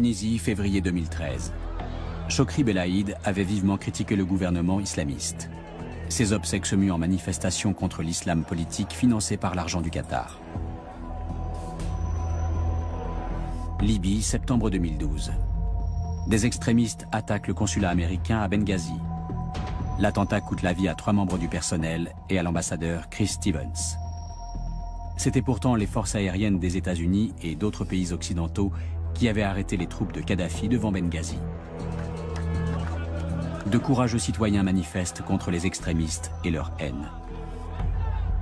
Tunisie, février 2013. Chokri Belaïd avait vivement critiqué le gouvernement islamiste. Ses obsèques se muent en manifestation contre l'islam politique financé par l'argent du Qatar. Libye, septembre 2012. Des extrémistes attaquent le consulat américain à Benghazi. L'attentat coûte la vie à 3 membres du personnel et à l'ambassadeur Chris Stevens. C'étaient pourtant les forces aériennes des États-Unis et d'autres pays occidentaux qui avaient arrêté les troupes de Kadhafi devant Benghazi. De courageux citoyens manifestent contre les extrémistes et leur haine.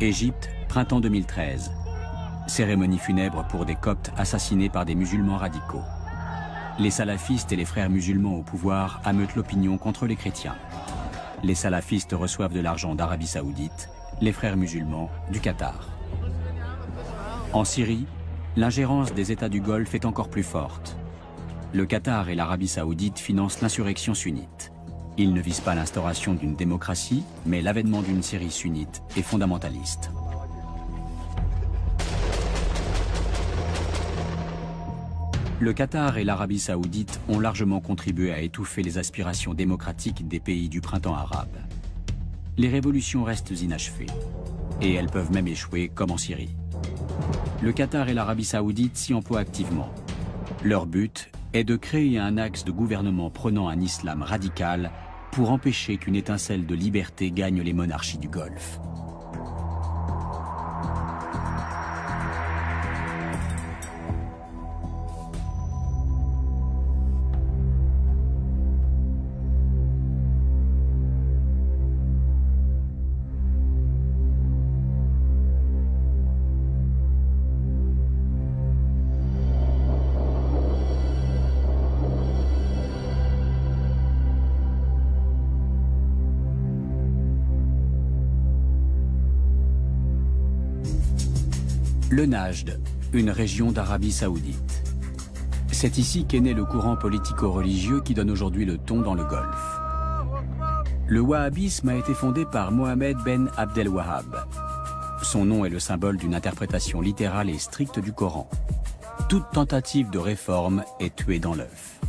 Égypte, printemps 2013. Cérémonie funèbre pour des Coptes assassinés par des musulmans radicaux. Les salafistes et les frères musulmans au pouvoir ameutent l'opinion contre les chrétiens. Les salafistes reçoivent de l'argent d'Arabie Saoudite, les frères musulmans du Qatar. En Syrie, l'ingérence des États du Golfe est encore plus forte. Le Qatar et l'Arabie Saoudite financent l'insurrection sunnite. Ils ne visent pas l'instauration d'une démocratie, mais l'avènement d'une Syrie sunnite et fondamentaliste. Le Qatar et l'Arabie Saoudite ont largement contribué à étouffer les aspirations démocratiques des pays du printemps arabe. Les révolutions restent inachevées, et elles peuvent même échouer comme en Syrie. Le Qatar et l'Arabie Saoudite s'y emploient activement. Leur but est de créer un axe de gouvernement prônant un islam radical pour empêcher qu'une étincelle de liberté gagne les monarchies du Golfe. Le Najd, une région d'Arabie Saoudite. C'est ici qu'est né le courant politico-religieux qui donne aujourd'hui le ton dans le Golfe. Le wahhabisme a été fondé par Mohammed ben Abdel Wahhab. Son nom est le symbole d'une interprétation littérale et stricte du Coran. Toute tentative de réforme est tuée dans l'œuf.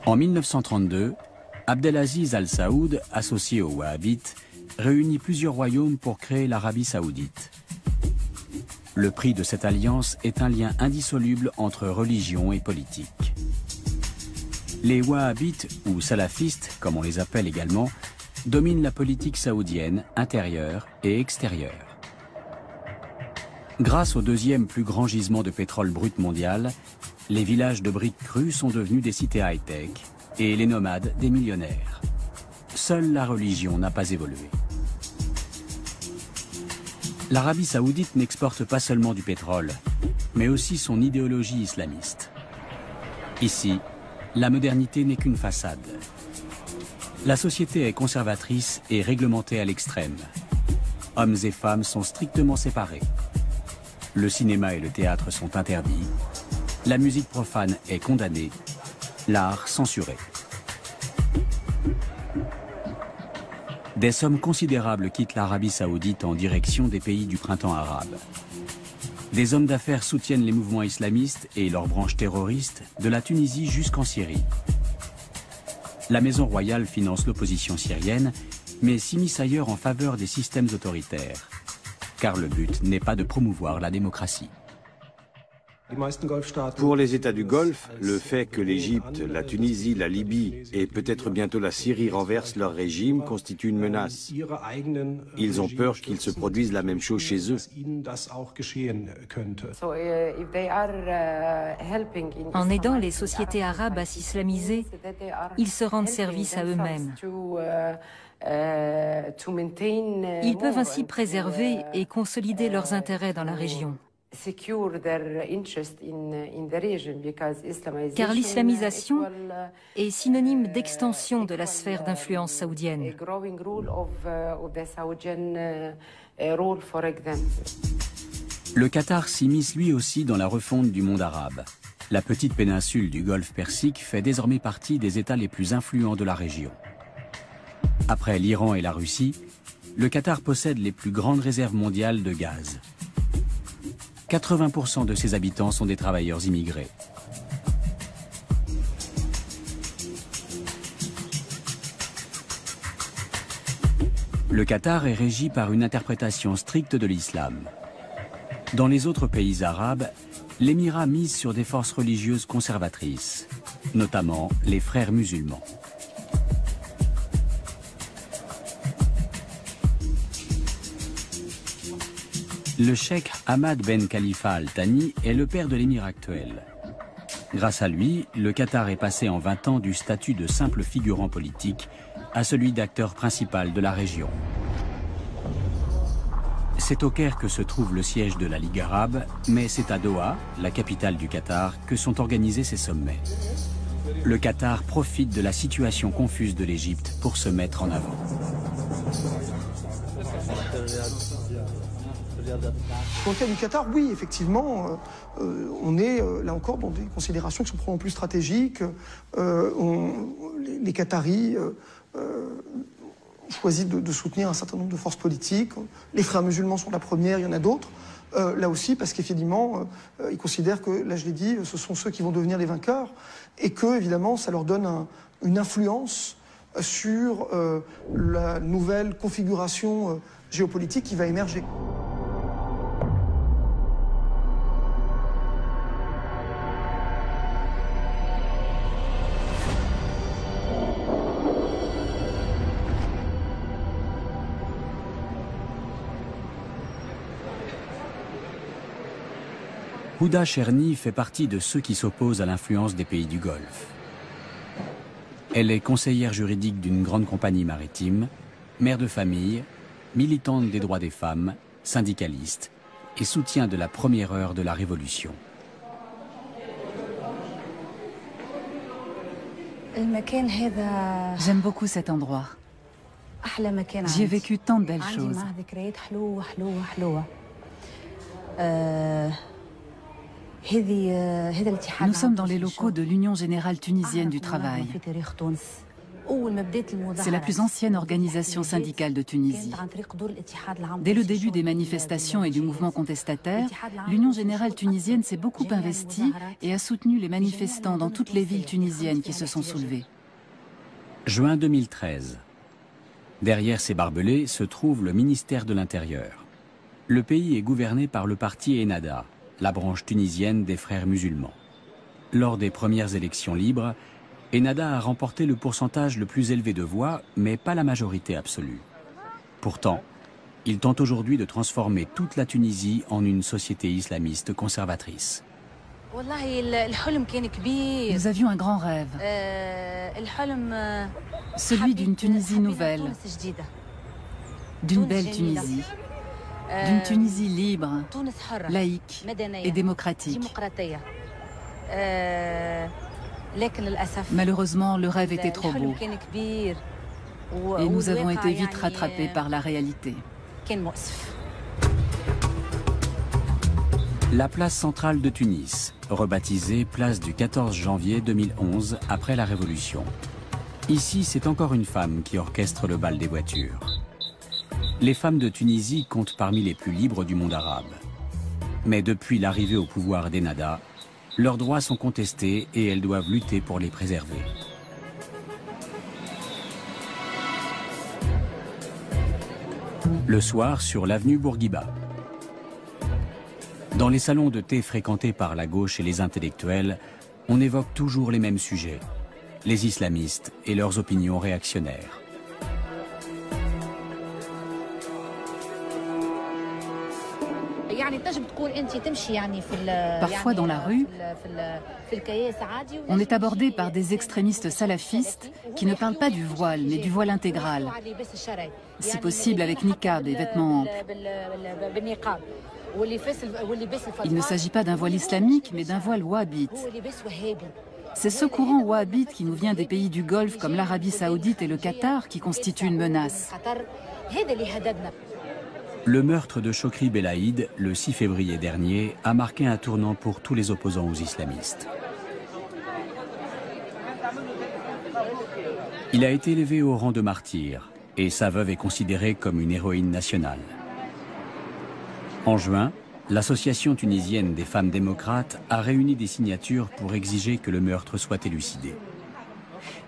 En 1932, Abdelaziz Al-Saoud, associé aux Wahhabites, réunit plusieurs royaumes pour créer l'Arabie Saoudite. Le prix de cette alliance est un lien indissoluble entre religion et politique. Les Wahhabites, ou salafistes, comme on les appelle également, dominent la politique saoudienne intérieure et extérieure. Grâce au deuxième plus grand gisement de pétrole brut mondial, les villages de briques crues sont devenus des cités high-tech et les nomades des millionnaires. Seule la religion n'a pas évolué. L'Arabie Saoudite n'exporte pas seulement du pétrole, mais aussi son idéologie islamiste. Ici, la modernité n'est qu'une façade. La société est conservatrice et réglementée à l'extrême. Hommes et femmes sont strictement séparés. Le cinéma et le théâtre sont interdits. La musique profane est condamnée. L'art censuré. Des sommes considérables quittent l'Arabie Saoudite en direction des pays du printemps arabe. Des hommes d'affaires soutiennent les mouvements islamistes et leurs branches terroristes de la Tunisie jusqu'en Syrie. La Maison royale finance l'opposition syrienne, mais s'immisce ailleurs en faveur des systèmes autoritaires. Car le but n'est pas de promouvoir la démocratie. Pour les États du Golfe, le fait que l'Égypte, la Tunisie, la Libye et peut-être bientôt la Syrie renversent leur régime constitue une menace. Ils ont peur qu'il se produise la même chose chez eux. En aidant les sociétés arabes à s'islamiser, ils se rendent service à eux-mêmes. Ils peuvent ainsi préserver et consolider leurs intérêts dans la région. Car l'islamisation est synonyme d'extension de la sphère d'influence saoudienne. Le Qatar s'immisce lui aussi dans la refonte du monde arabe. La petite péninsule du Golfe Persique fait désormais partie des États les plus influents de la région. Après l'Iran et la Russie, le Qatar possède les plus grandes réserves mondiales de gaz. 80% de ses habitants sont des travailleurs immigrés. Le Qatar est régi par une interprétation stricte de l'islam. Dans les autres pays arabes, l'émirat mise sur des forces religieuses conservatrices, notamment les frères musulmans. Le cheikh Hamad Ben Khalifa Al Thani est le père de l'émir actuel. Grâce à lui, le Qatar est passé en 20 ans du statut de simple figurant politique à celui d'acteur principal de la région. C'est au Caire que se trouve le siège de la Ligue arabe, mais c'est à Doha, la capitale du Qatar, que sont organisés ces sommets. Le Qatar profite de la situation confuse de l'Égypte pour se mettre en avant. Dans le cas du Qatar, oui, effectivement, on est là encore dans des considérations qui sont probablement plus stratégiques. Les Qataris choisi de soutenir un certain nombre de forces politiques. Les frères musulmans sont la première, il y en a d'autres. Là aussi, parce qu'évidemment, ils considèrent que, là je l'ai dit, ce sont ceux qui vont devenir les vainqueurs et que, évidemment, ça leur donne une influence sur la nouvelle configuration géopolitique qui va émerger. Houda Cherni fait partie de ceux qui s'opposent à l'influence des pays du Golfe. Elle est conseillère juridique d'une grande compagnie maritime, mère de famille, militante des droits des femmes, syndicaliste et soutient de la première heure de la Révolution. J'aime beaucoup cet endroit. J'y ai vécu tant de belles choses. Nous sommes dans les locaux de l'Union générale tunisienne du travail. C'est la plus ancienne organisation syndicale de Tunisie. Dès le début des manifestations et du mouvement contestataire, l'Union générale tunisienne s'est beaucoup investie et a soutenu les manifestants dans toutes les villes tunisiennes qui se sont soulevées. Juin 2013. Derrière ces barbelés se trouve le ministère de l'Intérieur. Le pays est gouverné par le parti Ennahda, la branche tunisienne des frères musulmans. Lors des premières élections libres, Ennahda a remporté le pourcentage le plus élevé de voix, mais pas la majorité absolue. Pourtant, il tente aujourd'hui de transformer toute la Tunisie en une société islamiste conservatrice. Nous avions un grand rêve, celui d'une Tunisie nouvelle, d'une belle Tunisie, d'une Tunisie libre, laïque et démocratique. Malheureusement, le rêve était trop beau et nous avons été vite rattrapés par la réalité. La place centrale de Tunis, rebaptisée place du 14 janvier 2011 après la Révolution. Ici, c'est encore une femme qui orchestre le bal des voitures. Les femmes de Tunisie comptent parmi les plus libres du monde arabe. Mais depuis l'arrivée au pouvoir d'Ennahda, leurs droits sont contestés et elles doivent lutter pour les préserver. Le soir, sur l'avenue Bourguiba. Dans les salons de thé fréquentés par la gauche et les intellectuels, on évoque toujours les mêmes sujets, les islamistes et leurs opinions réactionnaires. Parfois dans la rue, on est abordé par des extrémistes salafistes qui ne parlent pas du voile, mais du voile intégral. Si possible avec niqab et vêtements amples. Il ne s'agit pas d'un voile islamique, mais d'un voile wahhabite. C'est ce courant wahhabite qui nous vient des pays du Golfe comme l'Arabie saoudite et le Qatar qui constitue une menace. Le meurtre de Chokri Belaïd, le 6 février dernier, a marqué un tournant pour tous les opposants aux islamistes. Il a été élevé au rang de martyr et sa veuve est considérée comme une héroïne nationale. En juin, l'Association tunisienne des femmes démocrates a réuni des signatures pour exiger que le meurtre soit élucidé.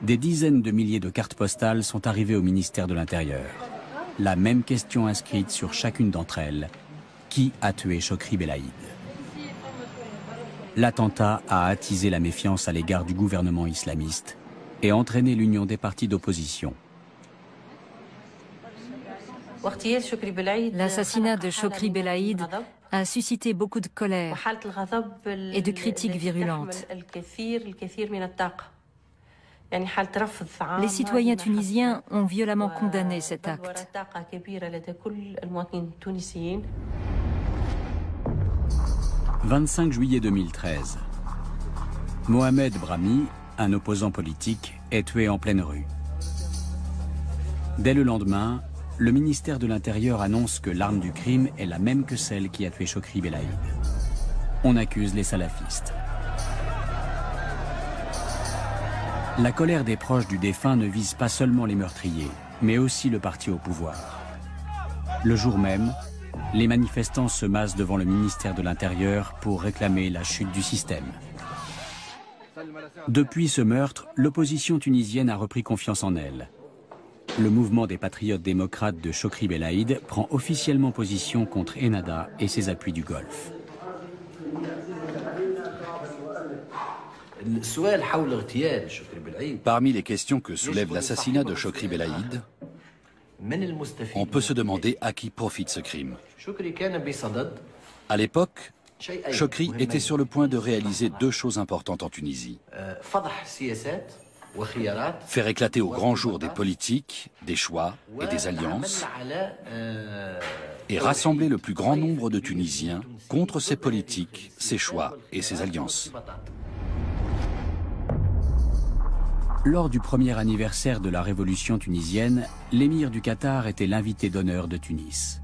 Des dizaines de milliers de cartes postales sont arrivées au ministère de l'Intérieur. La même question inscrite sur chacune d'entre elles. Qui a tué Chokri Belaïd? L'attentat a attisé la méfiance à l'égard du gouvernement islamiste et entraîné l'union des partis d'opposition. L'assassinat de Chokri Belaïd a suscité beaucoup de colère et de critiques virulentes. Les citoyens tunisiens ont violemment condamné cet acte. 25 juillet 2013. Mohamed Brahmi, un opposant politique, est tué en pleine rue. Dès le lendemain, le ministère de l'Intérieur annonce que l'arme du crime est la même que celle qui a tué Chokri Belaïd. On accuse les salafistes. La colère des proches du défunt ne vise pas seulement les meurtriers, mais aussi le parti au pouvoir. Le jour même, les manifestants se massent devant le ministère de l'Intérieur pour réclamer la chute du système. Depuis ce meurtre, l'opposition tunisienne a repris confiance en elle. Le mouvement des patriotes démocrates de Chokri Belaïd prend officiellement position contre Ennahda et ses appuis du Golfe. Parmi les questions que soulève l'assassinat de Chokri Belaïd, on peut se demander à qui profite ce crime. À l'époque, Chokri était sur le point de réaliser deux choses importantes en Tunisie. Faire éclater au grand jour des politiques, des choix et des alliances, et rassembler le plus grand nombre de Tunisiens contre ces politiques, ces choix et ces alliances. Lors du premier anniversaire de la révolution tunisienne, l'émir du Qatar était l'invité d'honneur de Tunis.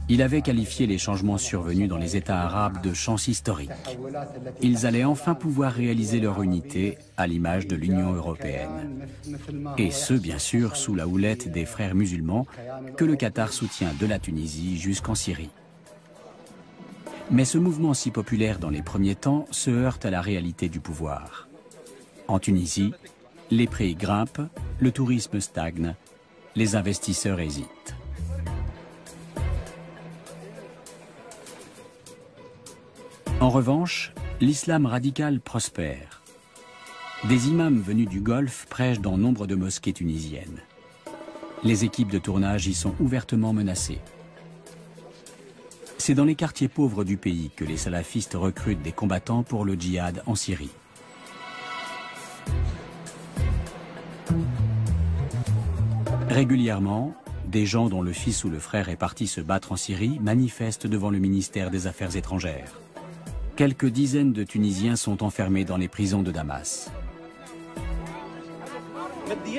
Il avait qualifié les changements survenus dans les États arabes de chance historique. Ils allaient enfin pouvoir réaliser leur unité à l'image de l'Union européenne. Et ce, bien sûr, sous la houlette des frères musulmans que le Qatar soutient de la Tunisie jusqu'en Syrie. Mais ce mouvement si populaire dans les premiers temps se heurte à la réalité du pouvoir. En Tunisie, les prix grimpent, le tourisme stagne, les investisseurs hésitent. En revanche, l'islam radical prospère. Des imams venus du Golfe prêchent dans nombre de mosquées tunisiennes. Les équipes de tournage y sont ouvertement menacées. C'est dans les quartiers pauvres du pays que les salafistes recrutent des combattants pour le djihad en Syrie. Régulièrement, des gens dont le fils ou le frère est parti se battre en Syrie manifestent devant le ministère des Affaires étrangères. Quelques dizaines de Tunisiens sont enfermés dans les prisons de Damas.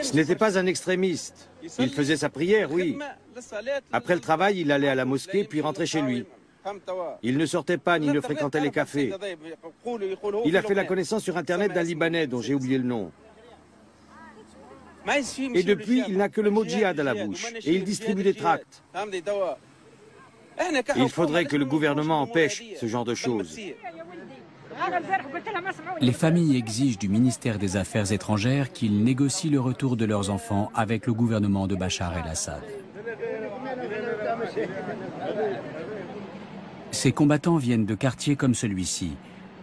Ce n'était pas un extrémiste. Il faisait sa prière, oui. Après le travail, il allait à la mosquée puis rentrait chez lui. Il ne sortait pas ni ne fréquentait les cafés. Il a fait la connaissance sur Internet d'un Libanais dont j'ai oublié le nom. Et depuis, il n'a que le mot djihad à la bouche et il distribue des tracts. Il faudrait que le gouvernement empêche ce genre de choses. Les familles exigent du ministère des Affaires étrangères qu'il négocie le retour de leurs enfants avec le gouvernement de Bachar el-Assad. Ces combattants viennent de quartiers comme celui-ci,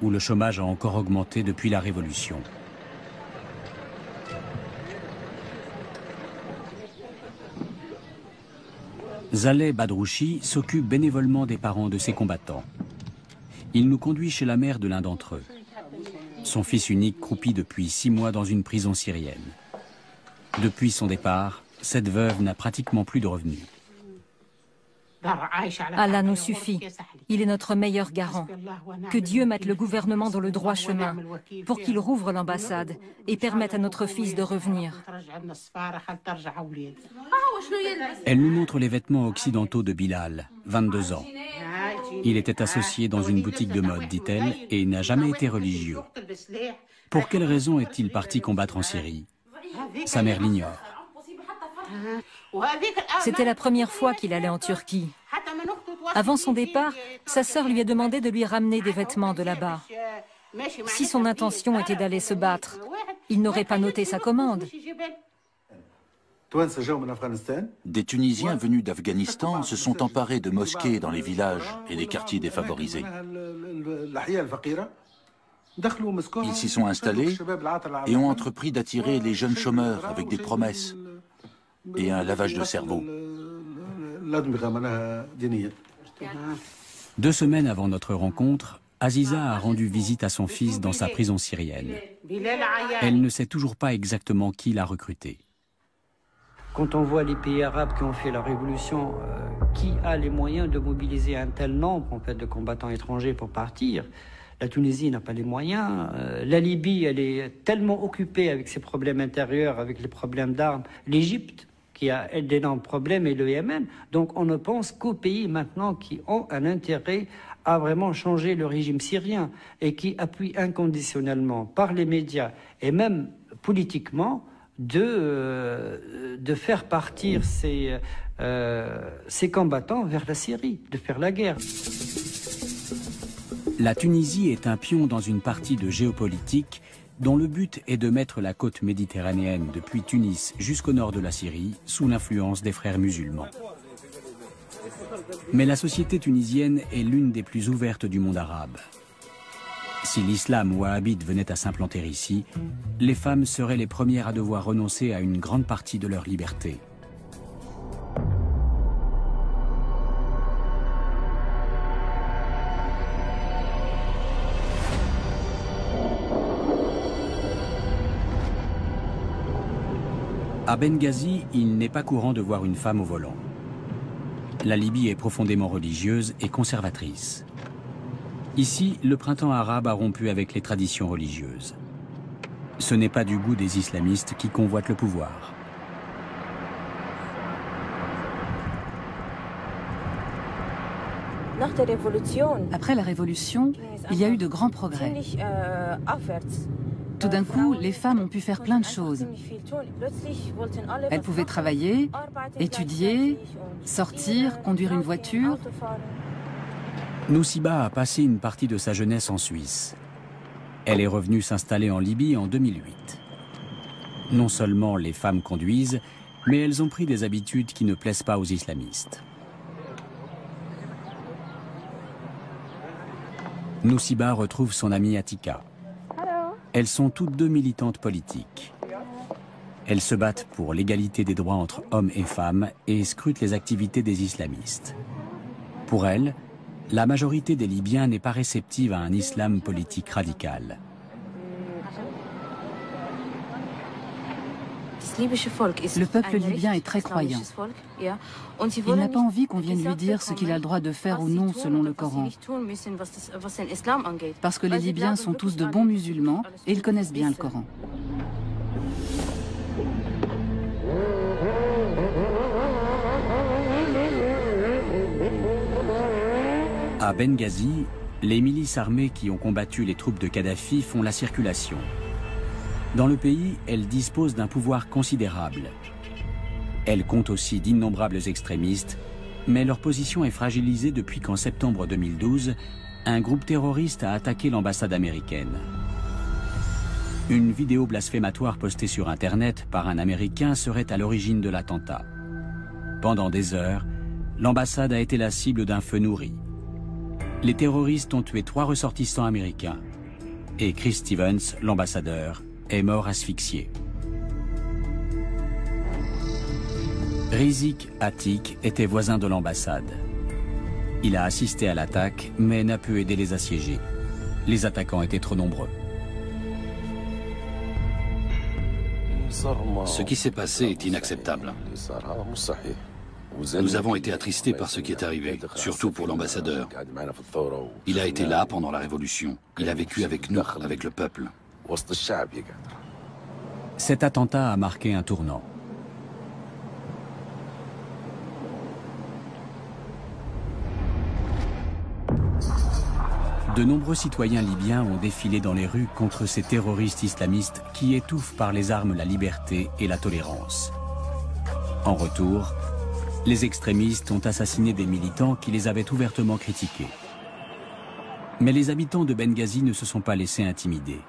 où le chômage a encore augmenté depuis la Révolution. Zaleh Badrouchi s'occupe bénévolement des parents de ces combattants. Il nous conduit chez la mère de l'un d'entre eux. Son fils unique croupit depuis 6 mois dans une prison syrienne. Depuis son départ, cette veuve n'a pratiquement plus de revenus. Allah nous suffit. Il est notre meilleur garant. Que Dieu mette le gouvernement dans le droit chemin pour qu'il rouvre l'ambassade et permette à notre fils de revenir. Elle nous montre les vêtements occidentaux de Bilal, 22 ans. Il était associé dans une boutique de mode, dit-elle, et n'a jamais été religieux. Pour quelle raison est-il parti combattre en Syrie? Sa mère l'ignore. C'était la première fois qu'il allait en Turquie. Avant son départ, sa sœur lui a demandé de lui ramener des vêtements de là-bas. Si son intention était d'aller se battre, il n'aurait pas noté sa commande. Des Tunisiens venus d'Afghanistan se sont emparés de mosquées dans les villages et les quartiers défavorisés. Ils s'y sont installés et ont entrepris d'attirer les jeunes chômeurs avec des promesses et un lavage de cerveau. 2 semaines avant notre rencontre, Aziza a rendu visite à son fils dans sa prison syrienne. Elle ne sait toujours pas exactement qui l'a recruté. Quand on voit les pays arabes qui ont fait la révolution, qui a les moyens de mobiliser un tel nombre en fait, de combattants étrangers pour partir? La Tunisie n'a pas les moyens. La Libye, elle est tellement occupée avec ses problèmes intérieurs, avec les problèmes d'armes. L'Égypte, qui a d'énormes problèmes, et le Yémen. Donc on ne pense qu'aux pays maintenant qui ont un intérêt à vraiment changer le régime syrien et qui appuient inconditionnellement par les médias et même politiquement de faire partir ces combattants vers la Syrie, de faire la guerre. La Tunisie est un pion dans une partie de géopolitique dont le but est de mettre la côte méditerranéenne depuis Tunis jusqu'au nord de la Syrie sous l'influence des frères musulmans. Mais la société tunisienne est l'une des plus ouvertes du monde arabe. Si l'islam wahhabite venait à s'implanter ici, les femmes seraient les premières à devoir renoncer à une grande partie de leur liberté. À Benghazi, il n'est pas courant de voir une femme au volant. La Libye est profondément religieuse et conservatrice. Ici, le printemps arabe a rompu avec les traditions religieuses. Ce n'est pas du goût des islamistes qui convoitent le pouvoir. Après la Révolution, il y a eu de grands progrès. Tout d'un coup, les femmes ont pu faire plein de choses. Elles pouvaient travailler, étudier, sortir, conduire une voiture. Nousiba a passé une partie de sa jeunesse en Suisse. Elle est revenue s'installer en Libye en 2008. Non seulement les femmes conduisent, mais elles ont pris des habitudes qui ne plaisent pas aux islamistes. Nousiba retrouve son amie Atika. Elles sont toutes deux militantes politiques. Elles se battent pour l'égalité des droits entre hommes et femmes et scrutent les activités des islamistes. Pour elles, la majorité des Libyens n'est pas réceptive à un islam politique radical. Le peuple libyen est très croyant. Il n'a pas envie qu'on vienne lui dire ce qu'il a le droit de faire ou non selon le Coran. Parce que les Libyens sont tous de bons musulmans et ils connaissent bien le Coran. À Benghazi, les milices armées qui ont combattu les troupes de Kadhafi font la circulation. Dans le pays, elles disposent d'un pouvoir considérable. Elles comptent aussi d'innombrables extrémistes, mais leur position est fragilisée depuis qu'en septembre 2012, un groupe terroriste a attaqué l'ambassade américaine. Une vidéo blasphématoire postée sur Internet par un Américain serait à l'origine de l'attentat. Pendant des heures, l'ambassade a été la cible d'un feu nourri. Les terroristes ont tué 3 ressortissants américains. Et Chris Stevens, l'ambassadeur, est mort asphyxié. Rizik Atik était voisin de l'ambassade. Il a assisté à l'attaque, mais n'a pu aider les assiégés. Les attaquants étaient trop nombreux. Ce qui s'est passé est inacceptable. Nous avons été attristés par ce qui est arrivé, surtout pour l'ambassadeur. Il a été là pendant la Révolution. Il a vécu avec nous, avec le peuple. Cet attentat a marqué un tournant. De nombreux citoyens libyens ont défilé dans les rues contre ces terroristes islamistes qui étouffent par les armes la liberté et la tolérance. En retour, les extrémistes ont assassiné des militants qui les avaient ouvertement critiqués. Mais les habitants de Benghazi ne se sont pas laissés intimider.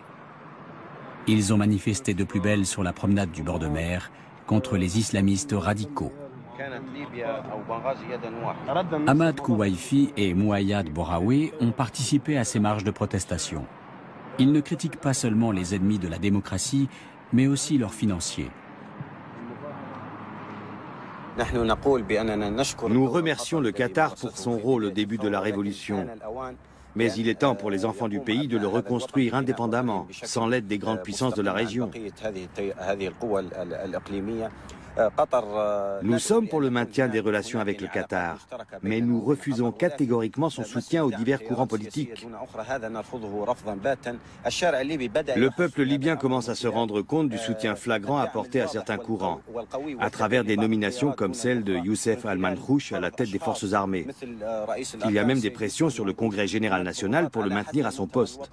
Ils ont manifesté de plus belle sur la promenade du bord de mer contre les islamistes radicaux. Ahmad Kouwaifi et Mouayyad Boraoui ont participé à ces marches de protestation. Ils ne critiquent pas seulement les ennemis de la démocratie, mais aussi leurs financiers. Nous remercions le Qatar pour son rôle au début de la révolution. Mais il est temps pour les enfants du pays de le reconstruire indépendamment, sans l'aide des grandes puissances de la région. Nous sommes pour le maintien des relations avec le Qatar, mais nous refusons catégoriquement son soutien aux divers courants politiques. Le peuple libyen commence à se rendre compte du soutien flagrant apporté à certains courants, à travers des nominations comme celle de Youssef Al-Manhouch à la tête des forces armées. Il y a même des pressions sur le Congrès général national pour le maintenir à son poste.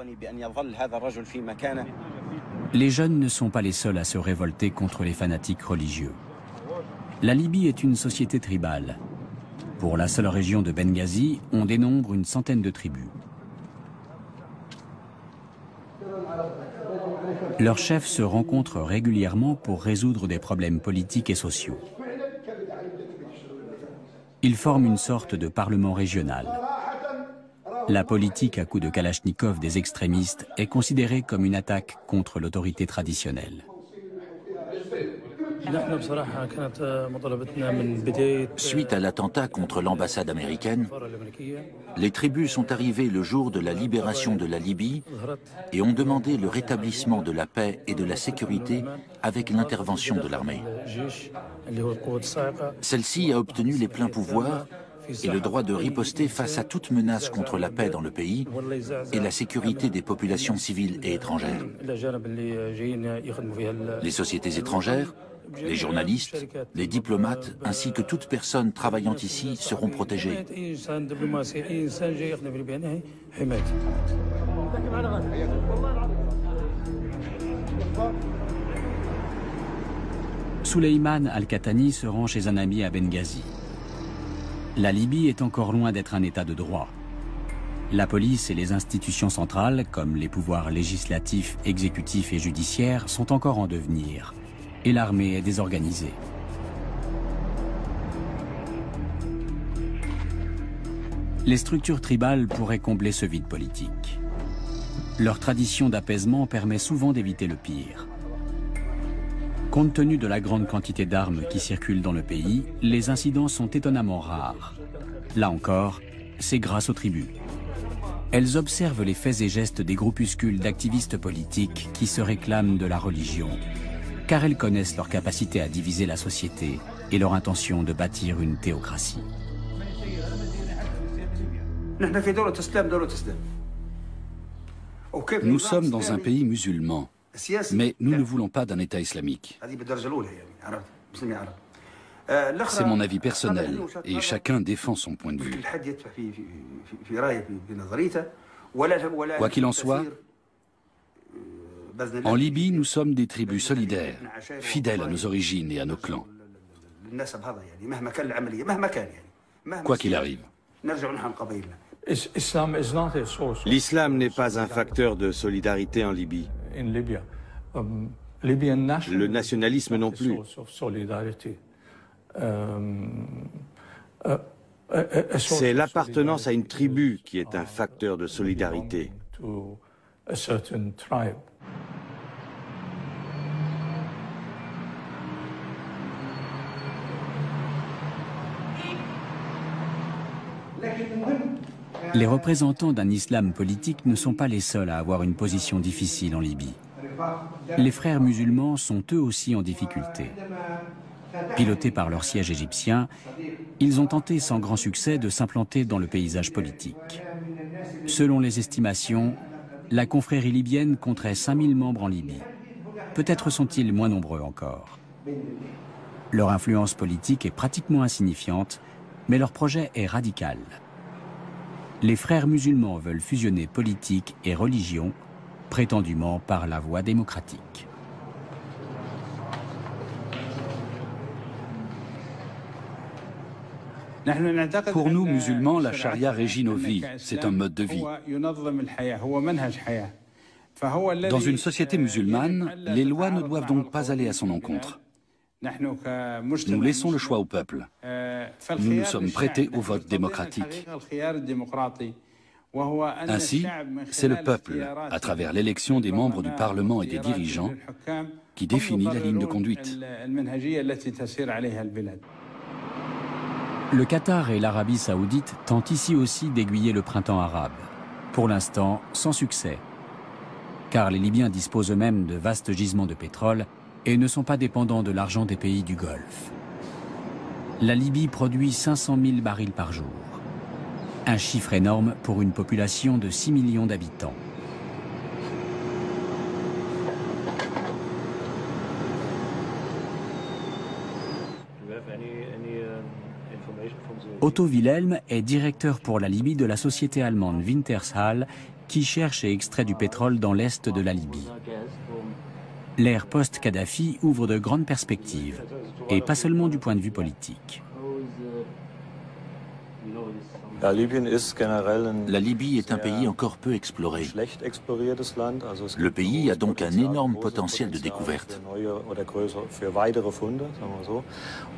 Les jeunes ne sont pas les seuls à se révolter contre les fanatiques religieux. La Libye est une société tribale. Pour la seule région de Benghazi, on dénombre une centaine de tribus. Leurs chefs se rencontrent régulièrement pour résoudre des problèmes politiques et sociaux. Ils forment une sorte de parlement régional. La politique à coups de Kalachnikov des extrémistes est considérée comme une attaque contre l'autorité traditionnelle. Suite à l'attentat contre l'ambassade américaine, les tribus sont arrivées le jour de la libération de la Libye et ont demandé le rétablissement de la paix et de la sécurité avec l'intervention de l'armée. Celle-ci a obtenu les pleins pouvoirs et le droit de riposter face à toute menace contre la paix dans le pays et la sécurité des populations civiles et étrangères. Les sociétés étrangères, les journalistes, les diplomates, ainsi que toute personne travaillant ici seront protégés. Souleyman Al-Qahtani se rend chez un ami à Benghazi. La Libye est encore loin d'être un état de droit. La police et les institutions centrales, comme les pouvoirs législatifs, exécutifs et judiciaires, sont encore en devenir. Et l'armée est désorganisée. Les structures tribales pourraient combler ce vide politique. Leur tradition d'apaisement permet souvent d'éviter le pire. Compte tenu de la grande quantité d'armes qui circulent dans le pays, les incidents sont étonnamment rares. Là encore, c'est grâce aux tribus. Elles observent les faits et gestes des groupuscules d'activistes politiques qui se réclament de la religion, car elles connaissent leur capacité à diviser la société et leur intention de bâtir une théocratie. Nous sommes dans un pays musulman, mais nous ne voulons pas d'un État islamique. C'est mon avis personnel, et chacun défend son point de vue. Quoi qu'il en soit, en Libye, nous sommes des tribus solidaires, fidèles à nos origines et à nos clans. Quoi qu'il arrive. L'islam n'est pas un facteur de solidarité en Libye. Le nationalisme non plus. C'est l'appartenance à une tribu qui est un facteur de solidarité. Les représentants d'un islam politique ne sont pas les seuls à avoir une position difficile en Libye. Les frères musulmans sont eux aussi en difficulté. Pilotés par leur siège égyptien, ils ont tenté sans grand succès de s'implanter dans le paysage politique. Selon les estimations, la confrérie libyenne compterait 5000 membres en Libye. Peut-être sont-ils moins nombreux encore. Leur influence politique est pratiquement insignifiante, mais leur projet est radical. Les frères musulmans veulent fusionner politique et religion, prétendument par la voie démocratique. Pour nous, musulmans, la charia régit nos vies. C'est un mode de vie. Dans une société musulmane, les lois ne doivent donc pas aller à son encontre. Nous laissons le choix au peuple. Nous nous sommes prêtés au vote démocratique. Ainsi, c'est le peuple, à travers l'élection des membres du Parlement et des dirigeants, qui définit la ligne de conduite. Le Qatar et l'Arabie saoudite tentent ici aussi d'aiguiller le printemps arabe. Pour l'instant, sans succès. Car les Libyens disposent eux-mêmes de vastes gisements de pétrole et ne sont pas dépendants de l'argent des pays du Golfe. La Libye produit 500 000 barils par jour. Un chiffre énorme pour une population de 6 millions d'habitants. Otto Wilhelm est directeur pour la Libye de la société allemande Wintershall qui cherche et extrait du pétrole dans l'est de la Libye. L'ère post-Kadhafi ouvre de grandes perspectives, et pas seulement du point de vue politique. La Libye est un pays encore peu exploré. Le pays a donc un énorme potentiel de découverte.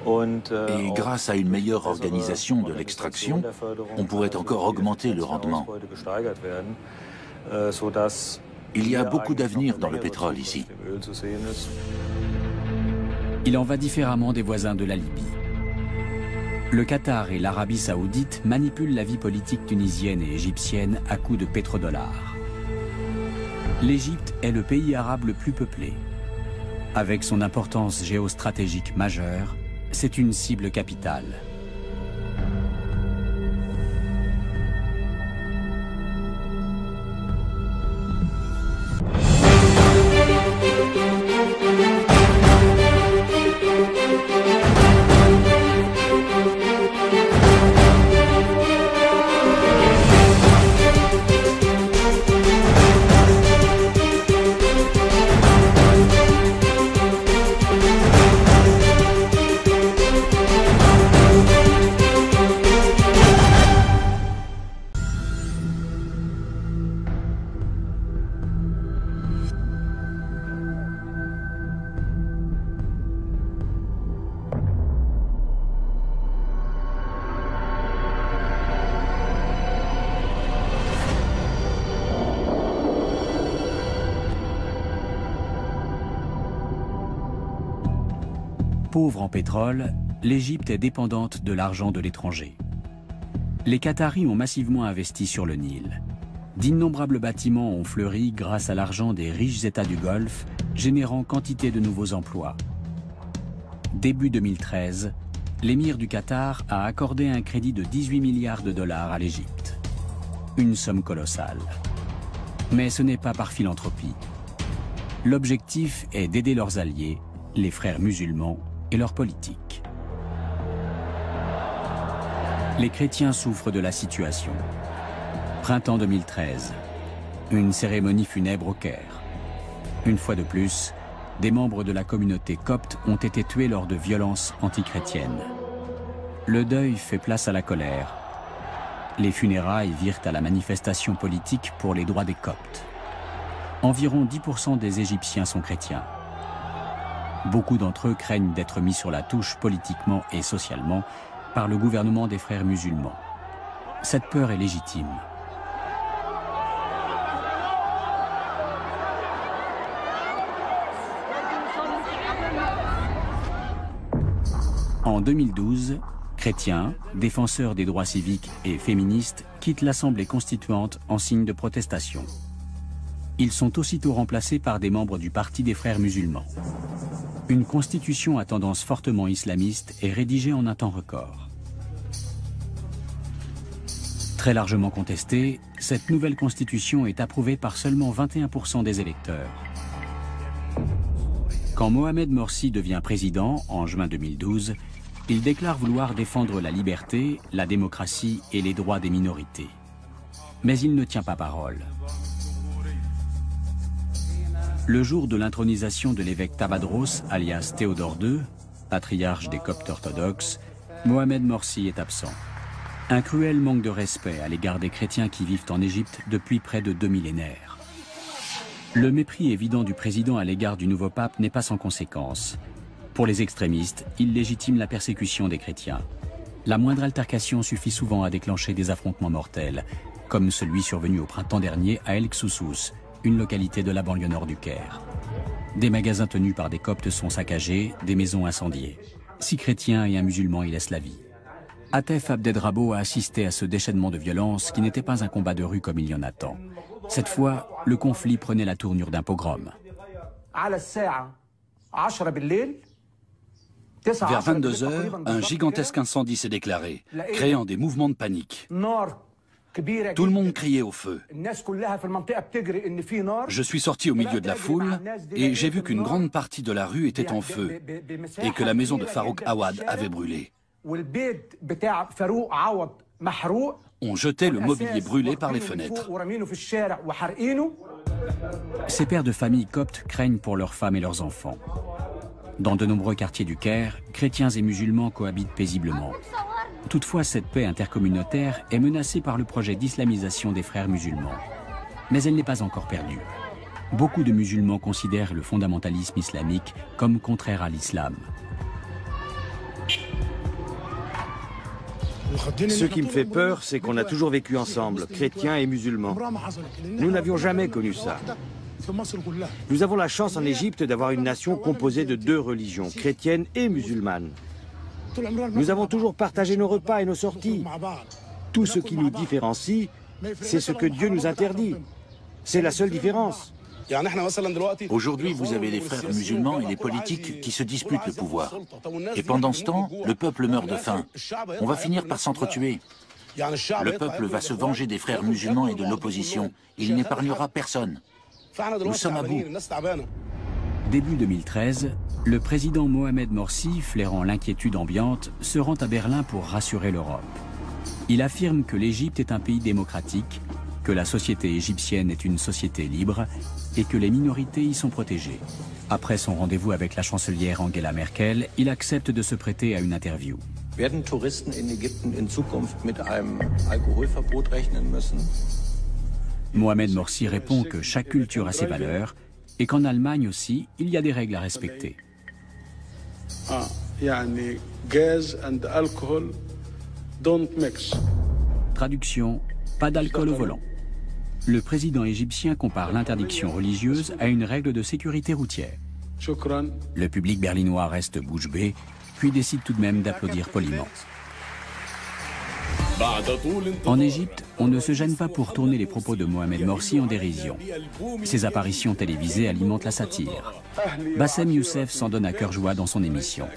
Et grâce à une meilleure organisation de l'extraction, on pourrait encore augmenter le rendement. Il y a beaucoup d'avenir dans le pétrole ici. Il en va différemment des voisins de la Libye. Le Qatar et l'Arabie saoudite manipulent la vie politique tunisienne et égyptienne à coups de pétrodollars. L'Égypte est le pays arabe le plus peuplé. Avec son importance géostratégique majeure, c'est une cible capitale. Pauvre en pétrole, l'Égypte est dépendante de l'argent de l'étranger. Les Qataris ont massivement investi sur le Nil. D'innombrables bâtiments ont fleuri grâce à l'argent des riches États du Golfe, générant quantité de nouveaux emplois. Début 2013, l'émir du Qatar a accordé un crédit de 18 milliards de dollars à l'Égypte. Une somme colossale. Mais ce n'est pas par philanthropie. L'objectif est d'aider leurs alliés, les frères musulmans, et leur politique. Les chrétiens souffrent de la situation. Printemps 2013. Une cérémonie funèbre au Caire. Une fois de plus, des membres de la communauté copte ont été tués lors de violences antichrétiennes. Le deuil fait place à la colère. Les funérailles virent à la manifestation politique pour les droits des coptes. Environ 10% des Égyptiens sont chrétiens. Beaucoup d'entre eux craignent d'être mis sur la touche politiquement et socialement par le gouvernement des frères musulmans. Cette peur est légitime. En 2012, chrétiens, défenseurs des droits civiques et féministes quittent l'Assemblée constituante en signe de protestation. Ils sont aussitôt remplacés par des membres du Parti des frères musulmans. Une constitution à tendance fortement islamiste est rédigée en un temps record. Très largement contestée, cette nouvelle constitution est approuvée par seulement 21% des électeurs. Quand Mohamed Morsi devient président en juin 2012, il déclare vouloir défendre la liberté, la démocratie et les droits des minorités. Mais il ne tient pas parole. Le jour de l'intronisation de l'évêque Tabadros, alias Théodore II, patriarche des Coptes orthodoxes, Mohamed Morsi est absent. Un cruel manque de respect à l'égard des chrétiens qui vivent en Égypte depuis près de 2 millénaires. Le mépris évident du président à l'égard du nouveau pape n'est pas sans conséquence. Pour les extrémistes, il légitime la persécution des chrétiens. La moindre altercation suffit souvent à déclencher des affrontements mortels, comme celui survenu au printemps dernier à El Ksoussous, une localité de la banlieue nord du Caire. Des magasins tenus par des coptes sont saccagés, des maisons incendiées. 6 chrétiens et un musulman y laissent la vie. Atef Abdedrabo a assisté à ce déchaînement de violence qui n'était pas un combat de rue comme il y en a tant. Cette fois, le conflit prenait la tournure d'un pogrom. Vers 22 h, un gigantesque incendie s'est déclaré, créant des mouvements de panique. Tout le monde criait au feu. Je suis sorti au milieu de la foule et j'ai vu qu'une grande partie de la rue était en feu et que la maison de Farouk Awad avait brûlé. On jetait le mobilier brûlé par les fenêtres. Ces pères de famille coptes craignent pour leurs femmes et leurs enfants. Dans de nombreux quartiers du Caire, chrétiens et musulmans cohabitent paisiblement. Toutefois, cette paix intercommunautaire est menacée par le projet d'islamisation des frères musulmans. Mais elle n'est pas encore perdue. Beaucoup de musulmans considèrent le fondamentalisme islamique comme contraire à l'islam. Ce qui me fait peur, c'est qu'on a toujours vécu ensemble, chrétiens et musulmans. Nous n'avions jamais connu ça. Nous avons la chance en Égypte d'avoir une nation composée de 2 religions, chrétienne et musulmane. Nous avons toujours partagé nos repas et nos sorties. Tout ce qui nous différencie, c'est ce que Dieu nous interdit. C'est la seule différence. Aujourd'hui, vous avez les frères musulmans et les politiques qui se disputent le pouvoir. Et pendant ce temps, le peuple meurt de faim. On va finir par s'entretuer. Le peuple va se venger des frères musulmans et de l'opposition. Il n'épargnera personne. Nous sommes à bout. Début 2013, le président Mohamed Morsi, flairant l'inquiétude ambiante, se rend à Berlin pour rassurer l'Europe. Il affirme que l'Égypte est un pays démocratique, que la société égyptienne est une société libre et que les minorités y sont protégées. Après son rendez-vous avec la chancelière Angela Merkel, il accepte de se prêter à une interview. Werden Touristen in Ägypten in Zukunft mit einem Alkoholverbot rechnen müssen? Mohamed Morsi répond que chaque culture a ses valeurs et qu'en Allemagne aussi, il y a des règles à respecter. Traduction, pas d'alcool au volant. Le président égyptien compare l'interdiction religieuse à une règle de sécurité routière. Le public berlinois reste bouche bée, puis décide tout de même d'applaudir poliment. En Égypte, on ne se gêne pas pour tourner les propos de Mohamed Morsi en dérision. Ses apparitions télévisées alimentent la satire. Bassem Youssef s'en donne à cœur joie dans son émission.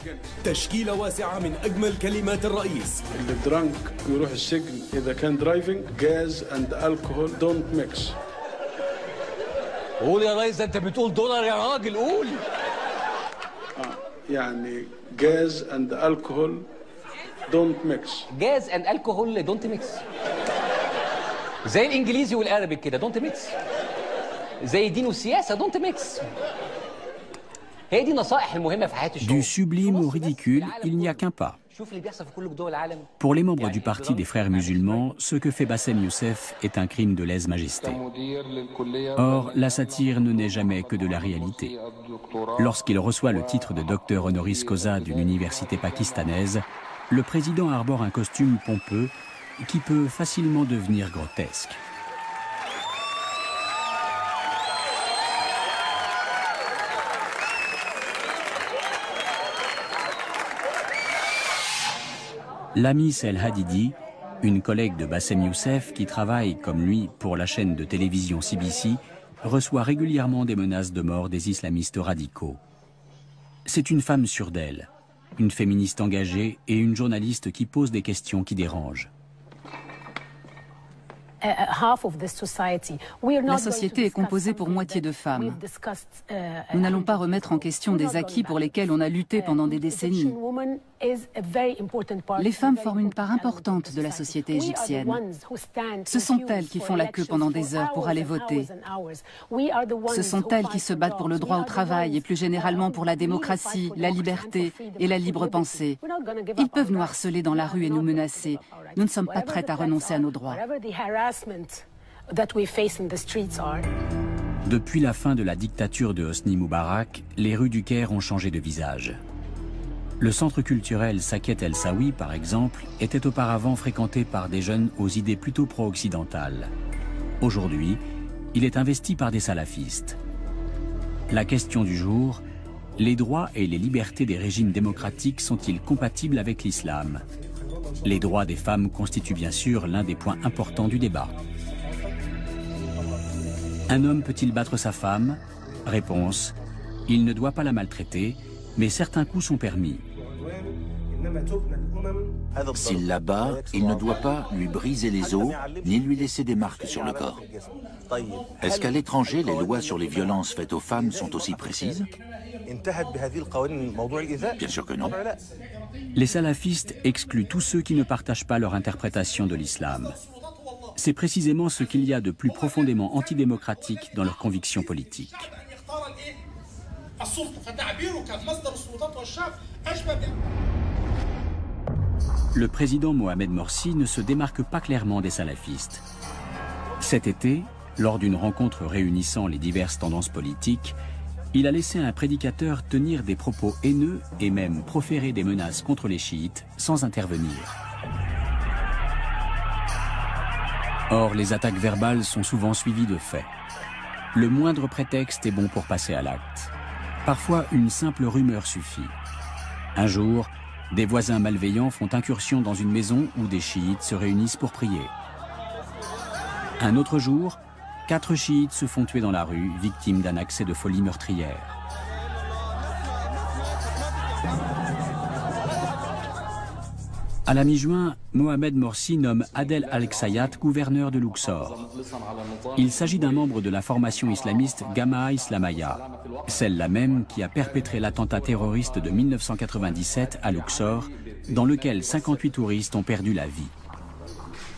don't mix. Gas and alcohol don't mix. زي الانجليزي والعربي كده don't mix. زي الدين والسياسه don't mix. هي دي النصائح المهمه في حياه الشعوب. Du sublime au ridicule, il n'y a qu'un pas. Pour les membres du parti des frères musulmans, ce que fait Bassem Youssef est un crime de lèse-majesté. Or, la satire ne naît jamais que de la réalité. Lorsqu'il reçoit le titre de docteur honoris causa d'une université pakistanaise, le président arbore un costume pompeux qui peut facilement devenir grotesque. Lamis El Hadidi, une collègue de Bassem Youssef qui travaille comme lui pour la chaîne de télévision CBC, reçoit régulièrement des menaces de mort des islamistes radicaux. C'est une femme sûre d'elle, une féministe engagée et une journaliste qui pose des questions qui dérangent. La société est composée pour moitié de femmes. Nous n'allons pas remettre en question des acquis pour lesquels on a lutté pendant des décennies. Les femmes forment une part importante de la société égyptienne. Ce sont elles qui font la queue pendant des heures pour aller voter. Ce sont elles qui se battent pour le droit au travail et plus généralement pour la démocratie, la liberté et la libre pensée. Ils peuvent nous harceler dans la rue et nous menacer. Nous ne sommes pas prêtes à renoncer à nos droits. Depuis la fin de la dictature de Hosni Moubarak, les rues du Caire ont changé de visage. Le centre culturel Saket El Sawi, par exemple, était auparavant fréquenté par des jeunes aux idées plutôt pro-occidentales. Aujourd'hui, il est investi par des salafistes. La question du jour, les droits et les libertés des régimes démocratiques sont-ils compatibles avec l'islam? Les droits des femmes constituent bien sûr l'un des points importants du débat. Un homme peut-il battre sa femme? Réponse: il ne doit pas la maltraiter, mais certains coups sont permis. S'il la bat, il ne doit pas lui briser les os, ni lui laisser des marques sur le corps. Est-ce qu'à l'étranger, les lois sur les violences faites aux femmes sont aussi précises? Bien sûr que non. Les salafistes excluent tous ceux qui ne partagent pas leur interprétation de l'islam. C'est précisément ce qu'il y a de plus profondément antidémocratique dans leurs convictions politiques. Le président Mohamed Morsi ne se démarque pas clairement des salafistes. Cet été, lors d'une rencontre réunissant les diverses tendances politiques, il a laissé un prédicateur tenir des propos haineux et même proférer des menaces contre les chiites sans intervenir. Or, les attaques verbales sont souvent suivies de faits. Le moindre prétexte est bon pour passer à l'acte. Parfois, une simple rumeur suffit. Un jour, des voisins malveillants font incursion dans une maison où des chiites se réunissent pour prier. Un autre jour, 4 chiites se font tuer dans la rue, victimes d'un accès de folie meurtrière. À la mi-juin, Mohamed Morsi nomme Adel Al-Ksayat gouverneur de Luxor. Il s'agit d'un membre de la formation islamiste Jama'a Islamaya, celle-là même qui a perpétré l'attentat terroriste de 1997 à Luxor, dans lequel 58 touristes ont perdu la vie.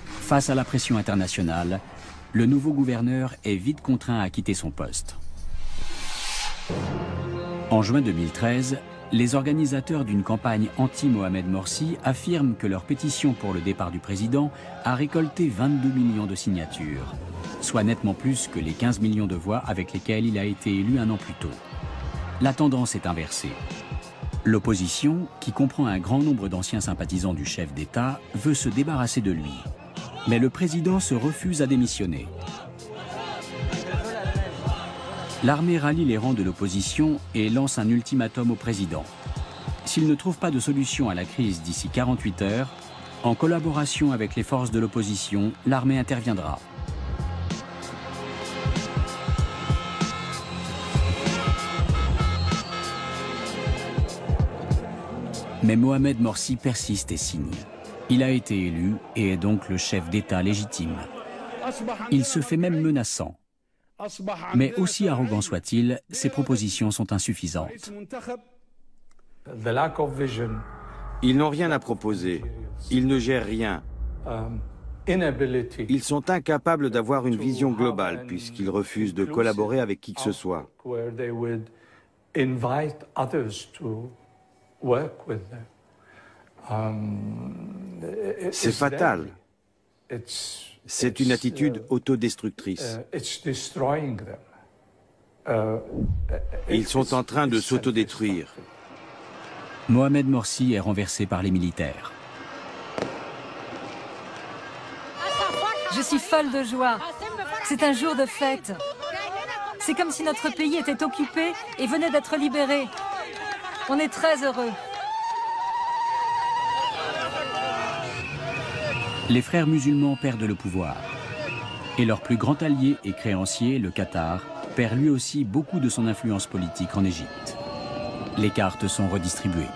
Face à la pression internationale, le nouveau gouverneur est vite contraint à quitter son poste. En juin 2013, les organisateurs d'une campagne anti-Mohamed Morsi affirment que leur pétition pour le départ du président a récolté 22 millions de signatures, soit nettement plus que les 15 millions de voix avec lesquelles il a été élu un an plus tôt. La tendance est inversée. L'opposition, qui comprend un grand nombre d'anciens sympathisants du chef d'État, veut se débarrasser de lui. Mais le président se refuse à démissionner. L'armée rallie les rangs de l'opposition et lance un ultimatum au président. S'il ne trouve pas de solution à la crise d'ici 48 heures, en collaboration avec les forces de l'opposition, l'armée interviendra. Mais Mohamed Morsi persiste et signe. Il a été élu et est donc le chef d'État légitime. Il se fait même menaçant. Mais aussi arrogant soit-il, ses propositions sont insuffisantes. Ils n'ont rien à proposer. Ils ne gèrent rien. Ils sont incapables d'avoir une vision globale puisqu'ils refusent de collaborer avec qui que ce soit. C'est fatal. C'est une attitude autodestructrice. Ils sont en train de s'autodétruire. Mohamed Morsi est renversé par les militaires. Je suis folle de joie. C'est un jour de fête. C'est comme si notre pays était occupé et venait d'être libéré. On est très heureux. Les frères musulmans perdent le pouvoir. Et leur plus grand allié et créancier, le Qatar, perd lui aussi beaucoup de son influence politique en Égypte. Les cartes sont redistribuées.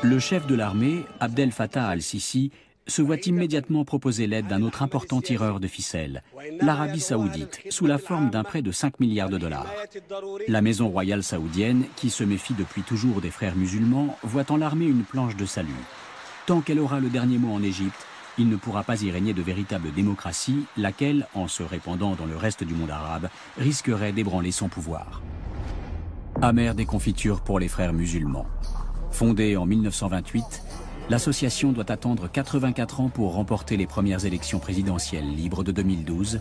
Le chef de l'armée, Abdel Fattah al-Sisi, se voit immédiatement proposer l'aide d'un autre important tireur de ficelles, l'Arabie saoudite, sous la forme d'un prêt de 5 milliards de dollars. La maison royale saoudienne, qui se méfie depuis toujours des frères musulmans, voit en l'armée une planche de salut. Tant qu'elle aura le dernier mot en Égypte, il ne pourra pas y régner de véritable démocratie, laquelle, en se répandant dans le reste du monde arabe, risquerait d'ébranler son pouvoir. Amère déconfiture pour les frères musulmans. Fondée en 1928, l'association doit attendre 84 ans pour remporter les premières élections présidentielles libres de 2012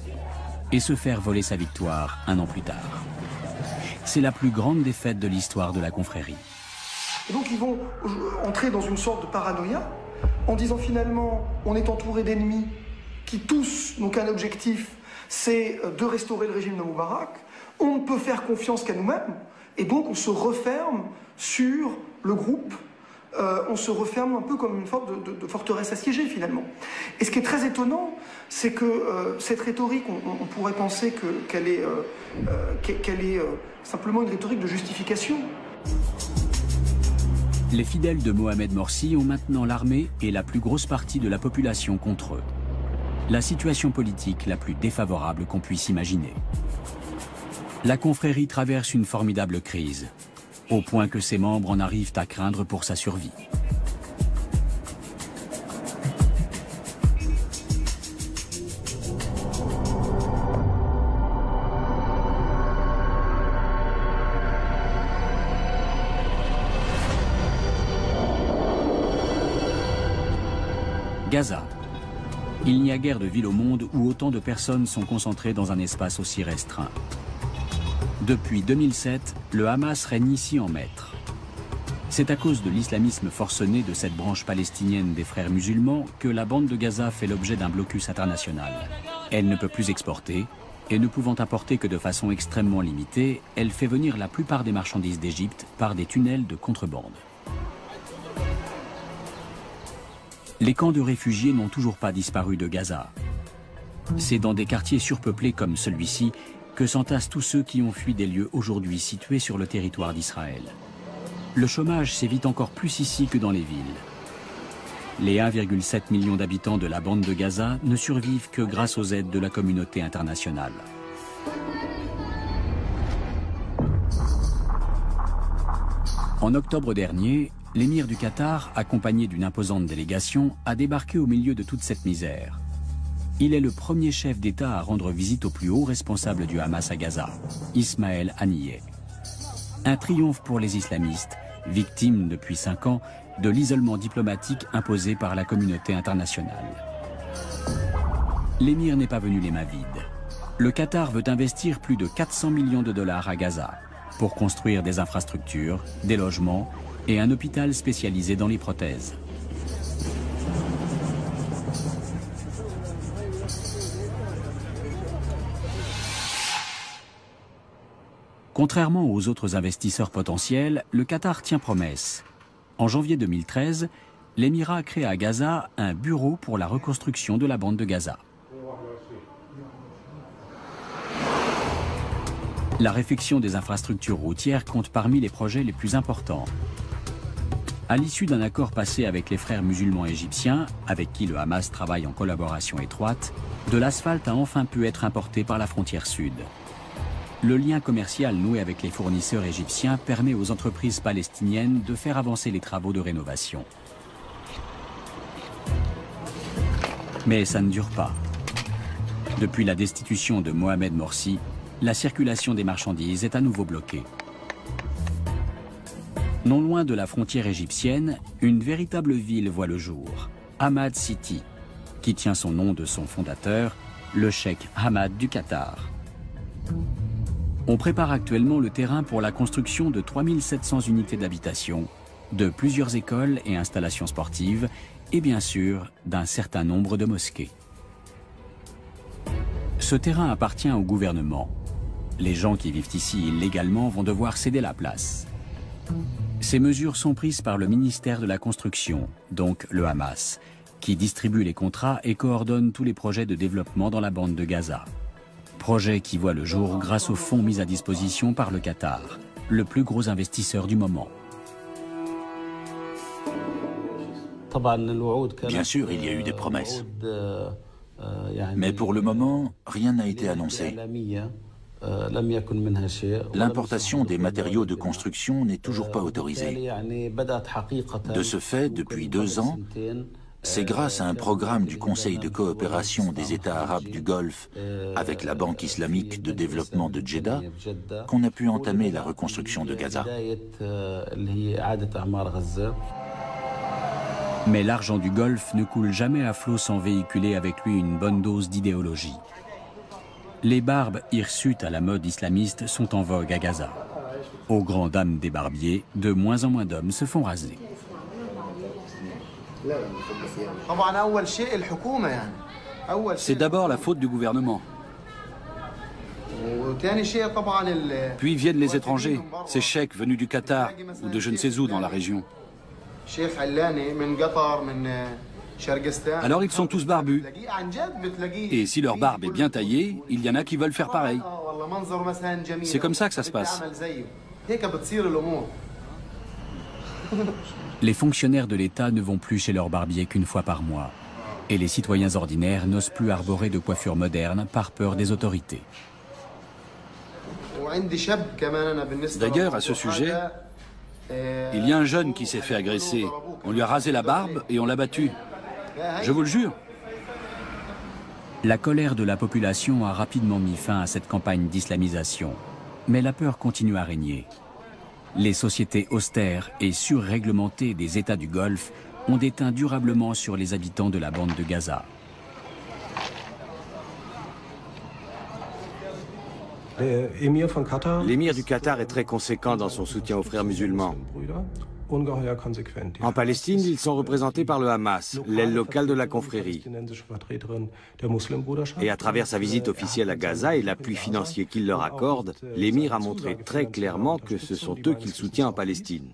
et se faire voler sa victoire un an plus tard. C'est la plus grande défaite de l'histoire de la confrérie. Et donc ils vont entrer dans une sorte de paranoïa en disant finalement on est entouré d'ennemis qui tous n'ont qu'un objectif, c'est de restaurer le régime de Moubarak, on ne peut faire confiance qu'à nous-mêmes et donc on se referme sur le groupe, on se referme un peu comme une sorte de forteresse assiégée finalement. Et ce qui est très étonnant, c'est que cette rhétorique, on pourrait penser qu'elle est simplement une rhétorique de justification. Les fidèles de Mohamed Morsi ont maintenant l'armée et la plus grosse partie de la population contre eux. La situation politique la plus défavorable qu'on puisse imaginer. La confrérie traverse une formidable crise, au point que ses membres en arrivent à craindre pour sa survie. Gaza. Il n'y a guère de ville au monde où autant de personnes sont concentrées dans un espace aussi restreint. Depuis 2007, le Hamas règne ici en maître. C'est à cause de l'islamisme forcené de cette branche palestinienne des frères musulmans que la bande de Gaza fait l'objet d'un blocus international. Elle ne peut plus exporter, et ne pouvant apporter que de façon extrêmement limitée, elle fait venir la plupart des marchandises d'Égypte par des tunnels de contrebande. Les camps de réfugiés n'ont toujours pas disparu de Gaza. C'est dans des quartiers surpeuplés comme celui-ci que s'entassent tous ceux qui ont fui des lieux aujourd'hui situés sur le territoire d'Israël. Le chômage sévit encore plus ici que dans les villes. Les 1,7 million d'habitants de la bande de Gaza ne survivent que grâce aux aides de la communauté internationale. En octobre dernier, l'émir du Qatar, accompagné d'une imposante délégation, a débarqué au milieu de toute cette misère. Il est le premier chef d'État à rendre visite au plus haut responsable du Hamas à Gaza, Ismaël Haniyeh. Un triomphe pour les islamistes, victimes depuis 5 ans de l'isolement diplomatique imposé par la communauté internationale. L'émir n'est pas venu les mains vides. Le Qatar veut investir plus de 400 millions de dollars à Gaza pour construire des infrastructures, des logements et un hôpital spécialisé dans les prothèses. Contrairement aux autres investisseurs potentiels, le Qatar tient promesse. En janvier 2013, l'émirat crée à Gaza un bureau pour la reconstruction de la bande de Gaza. La réfection des infrastructures routières compte parmi les projets les plus importants. À l'issue d'un accord passé avec les frères musulmans égyptiens, avec qui le Hamas travaille en collaboration étroite, de l'asphalte a enfin pu être importé par la frontière sud. Le lien commercial noué avec les fournisseurs égyptiens permet aux entreprises palestiniennes de faire avancer les travaux de rénovation. Mais ça ne dure pas. Depuis la destitution de Mohamed Morsi, la circulation des marchandises est à nouveau bloquée. Non loin de la frontière égyptienne, une véritable ville voit le jour, Hamad City, qui tient son nom de son fondateur, le cheikh Hamad du Qatar. On prépare actuellement le terrain pour la construction de 3700 unités d'habitation, de plusieurs écoles et installations sportives, et bien sûr d'un certain nombre de mosquées. Ce terrain appartient au gouvernement. Les gens qui vivent ici illégalement vont devoir céder la place. Ces mesures sont prises par le ministère de la Construction, donc le Hamas, qui distribue les contrats et coordonne tous les projets de développement dans la bande de Gaza. Projet qui voit le jour grâce aux fonds mis à disposition par le Qatar, le plus gros investisseur du moment. Bien sûr, il y a eu des promesses. Mais pour le moment, rien n'a été annoncé. L'importation des matériaux de construction n'est toujours pas autorisée. De ce fait, depuis 2 ans, c'est grâce à un programme du Conseil de coopération des États arabes du Golfe avec la Banque islamique de développement de Jeddah qu'on a pu entamer la reconstruction de Gaza. Mais l'argent du Golfe ne coule jamais à flot sans véhiculer avec lui une bonne dose d'idéologie. Les barbes hirsutes à la mode islamiste sont en vogue à Gaza. Aux grandes dames des barbiers, de moins en moins d'hommes se font raser. C'est d'abord la faute du gouvernement. Puis viennent les étrangers, ces cheikhs venus du Qatar ou de je ne sais où dans la région. Alors ils sont tous barbus. Et si leur barbe est bien taillée, il y en a qui veulent faire pareil. C'est comme ça que ça se passe. Les fonctionnaires de l'État ne vont plus chez leur barbier qu'une fois par mois. Et les citoyens ordinaires n'osent plus arborer de coiffure moderne par peur des autorités. D'ailleurs, à ce sujet, il y a un jeune qui s'est fait agresser. On lui a rasé la barbe et on l'a battu. Je vous le jure. La colère de la population a rapidement mis fin à cette campagne d'islamisation. Mais la peur continue à régner. Les sociétés austères et surréglementées des États du Golfe ont déteint durablement sur les habitants de la bande de Gaza. L'émir du Qatar est très conséquent dans son soutien aux frères musulmans. En Palestine, ils sont représentés par le Hamas, l'aile locale de la confrérie. Et à travers sa visite officielle à Gaza et l'appui financier qu'il leur accorde, l'émir a montré très clairement que ce sont eux qu'il soutient en Palestine.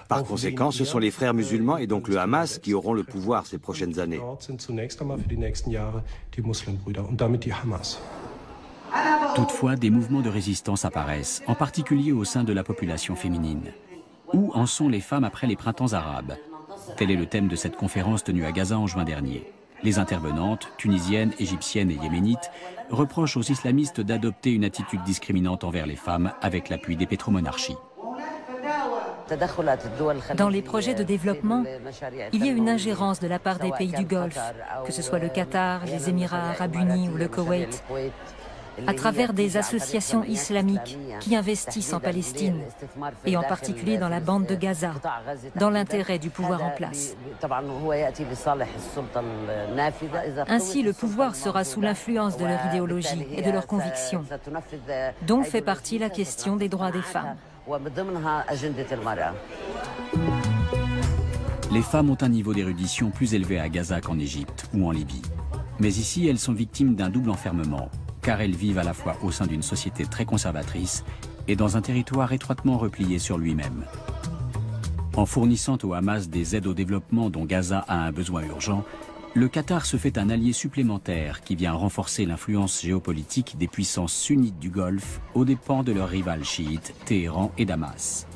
Par conséquent, ce sont les frères musulmans et donc le Hamas qui auront le pouvoir ces prochaines années. Toutefois, des mouvements de résistance apparaissent, en particulier au sein de la population féminine. Où en sont les femmes après les printemps arabes? Tel est le thème de cette conférence tenue à Gaza en juin dernier. Les intervenantes, tunisiennes, égyptiennes et yéménites, reprochent aux islamistes d'adopter une attitude discriminante envers les femmes avec l'appui des pétromonarchies. Dans les projets de développement, il y a une ingérence de la part des pays du Golfe, que ce soit le Qatar, les Émirats arabes unis ou le Koweït, à travers des associations islamiques qui investissent en Palestine, et en particulier dans la bande de Gaza, dans l'intérêt du pouvoir en place. Ainsi, le pouvoir sera sous l'influence de leur idéologie et de leurs convictions, dont fait partie la question des droits des femmes. Les femmes ont un niveau d'érudition plus élevé à Gaza qu'en Égypte ou en Libye. Mais ici, elles sont victimes d'un double enfermement, car elles vivent à la fois au sein d'une société très conservatrice et dans un territoire étroitement replié sur lui-même. En fournissant au Hamas des aides au développement dont Gaza a un besoin urgent, le Qatar se fait un allié supplémentaire qui vient renforcer l'influence géopolitique des puissances sunnites du Golfe aux dépens de leurs rivales chiites, Téhéran et Damas.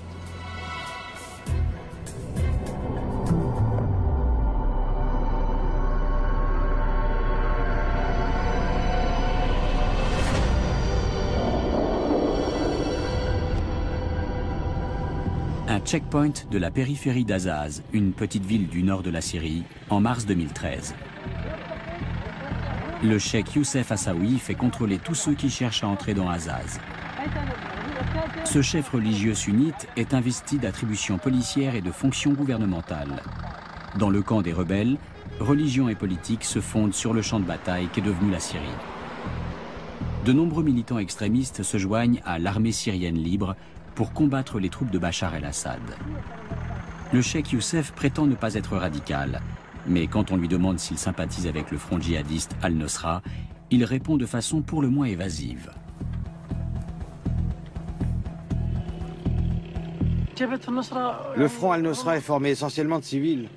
Un checkpoint de la périphérie d'Azaz, une petite ville du nord de la Syrie, en mars 2013. Le cheikh Youssef Assaoui fait contrôler tous ceux qui cherchent à entrer dans Azaz. Ce chef religieux sunnite est investi d'attributions policières et de fonctions gouvernementales. Dans le camp des rebelles, religion et politique se fondent sur le champ de bataille qu'est devenu la Syrie. De nombreux militants extrémistes se joignent à l'armée syrienne libre pour combattre les troupes de Bachar el-Assad. Le cheikh Youssef prétend ne pas être radical, mais quand on lui demande s'il sympathise avec le front djihadiste Al-Nosra, il répond de façon pour le moins évasive. Le front Al-Nosra est formé essentiellement de civils.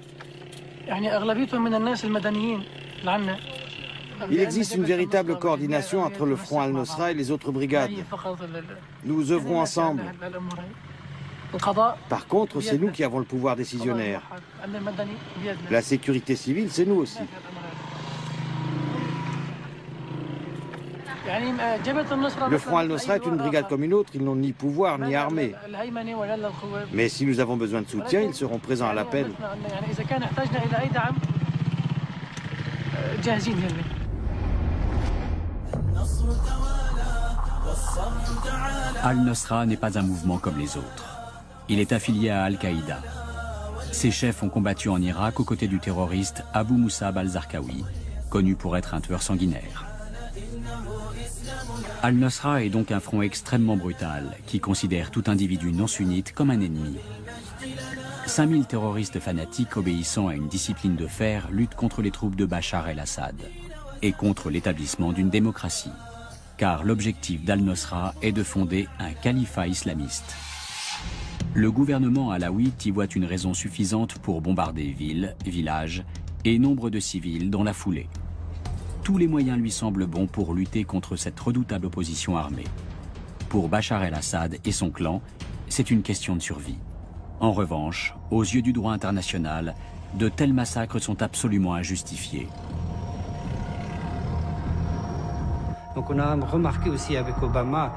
Il existe une véritable coordination entre le front Al-Nosra et les autres brigades. Nous œuvrons ensemble. Par contre, c'est nous qui avons le pouvoir décisionnaire. La sécurité civile, c'est nous aussi. Le Front Al-Nosra est une brigade comme une autre, ils n'ont ni pouvoir ni armée. Mais si nous avons besoin de soutien, ils seront présents à l'appel. Al-Nosra n'est pas un mouvement comme les autres. Il est affilié à Al-Qaïda. Ses chefs ont combattu en Irak aux côtés du terroriste Abu Musab al-Zarqawi, connu pour être un tueur sanguinaire. Al-Nosra est donc un front extrêmement brutal qui considère tout individu non sunnite comme un ennemi. 5000 terroristes fanatiques obéissant à une discipline de fer luttent contre les troupes de Bachar el-Assad et contre l'établissement d'une démocratie. Car l'objectif d'Al-Nosra est de fonder un califat islamiste. Le gouvernement alaouite y voit une raison suffisante pour bombarder villes, villages et nombre de civils dans la foulée. Tous les moyens lui semblent bons pour lutter contre cette redoutable opposition armée. Pour Bachar el-Assad et son clan, c'est une question de survie. En revanche, aux yeux du droit international, de tels massacres sont absolument injustifiés. Donc on a remarqué aussi avec Obama,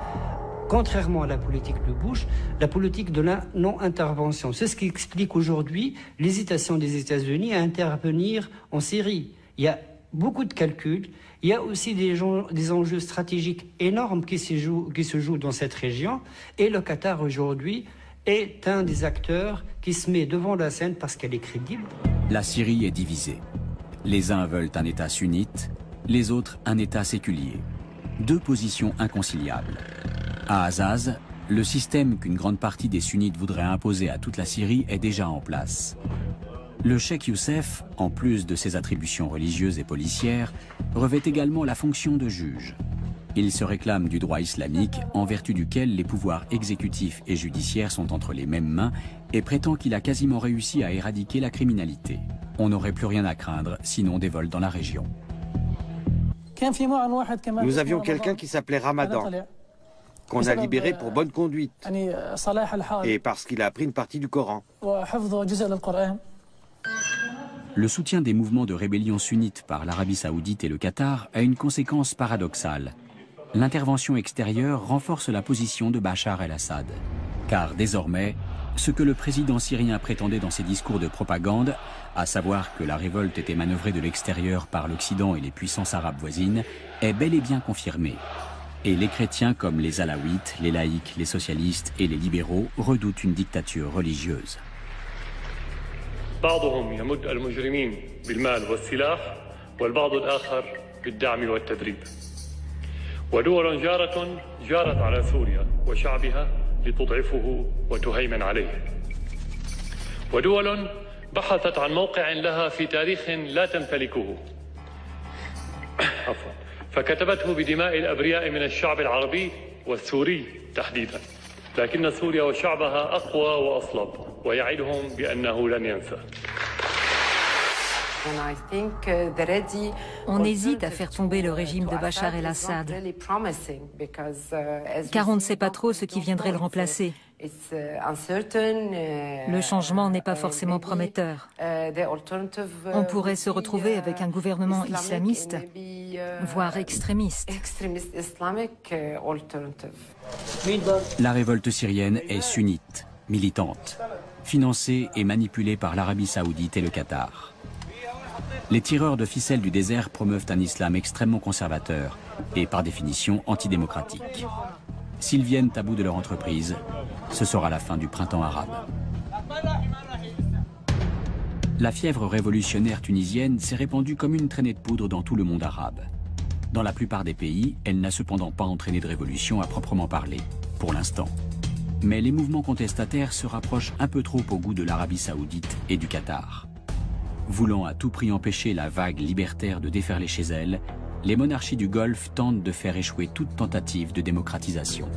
contrairement à la politique de Bush, la politique de la non-intervention. C'est ce qui explique aujourd'hui l'hésitation des États-Unis à intervenir en Syrie. Il y a beaucoup de calculs, il y a aussi des enjeux stratégiques énormes qui se jouent dans cette région. Et le Qatar aujourd'hui est un des acteurs qui se met devant la scène parce qu'elle est crédible. La Syrie est divisée. Les uns veulent un État sunnite, les autres un État séculier. Deux positions inconciliables. À Azaz, le système qu'une grande partie des sunnites voudraient imposer à toute la Syrie est déjà en place. Le cheikh Youssef, en plus de ses attributions religieuses et policières, revêt également la fonction de juge. Il se réclame du droit islamique en vertu duquel les pouvoirs exécutifs et judiciaires sont entre les mêmes mains et prétend qu'il a quasiment réussi à éradiquer la criminalité. On n'aurait plus rien à craindre, sinon des vols dans la région. Nous avions quelqu'un qui s'appelait Ramadan, qu'on a libéré pour bonne conduite et parce qu'il a appris une partie du Coran. Le soutien des mouvements de rébellion sunnite par l'Arabie saoudite et le Qatar a une conséquence paradoxale. L'intervention extérieure renforce la position de Bachar el-Assad. Car désormais, ce que le président syrien prétendait dans ses discours de propagande, à savoir que la révolte était manœuvrée de l'extérieur par l'Occident et les puissances arabes voisines, est bel et bien confirmé. Et les chrétiens comme les alaouites, les laïcs, les socialistes et les libéraux redoutent une dictature religieuse. بعضهم يمد المجرمين بالمال والسلاح والبعض الآخر بالدعم والتدريب ودول جارت على سوريا وشعبها لتضعفه وتهيمن عليه ودول بحثت عن موقع لها في تاريخ لا تمتلكه فكتبته بدماء الأبرياء من الشعب العربي والسوري تحديدا لكن سوريا وشعبها أقوى وأصلب ويعدهم بأنه لن ينسى. On hésite à faire tomber le régime de Bachar el-Assad, car on ne sait pas trop ce qui viendrait le remplacer. Le changement n'est pas forcément prometteur. On pourrait se retrouver avec un gouvernement islamiste, voire extrémiste. La révolte syrienne est sunnite, militante, financée et manipulée par l'Arabie saoudite et le Qatar. Les tireurs de ficelles du désert promeuvent un islam extrêmement conservateur et par définition antidémocratique. S'ils viennent à bout de leur entreprise, ce sera la fin du printemps arabe. La fièvre révolutionnaire tunisienne s'est répandue comme une traînée de poudre dans tout le monde arabe. Dans la plupart des pays, elle n'a cependant pas entraîné de révolution à proprement parler, pour l'instant. Mais les mouvements contestataires se rapprochent un peu trop au goût de l'Arabie saoudite et du Qatar. Voulant à tout prix empêcher la vague libertaire de déferler chez elle, les monarchies du Golfe tentent de faire échouer toute tentative de démocratisation.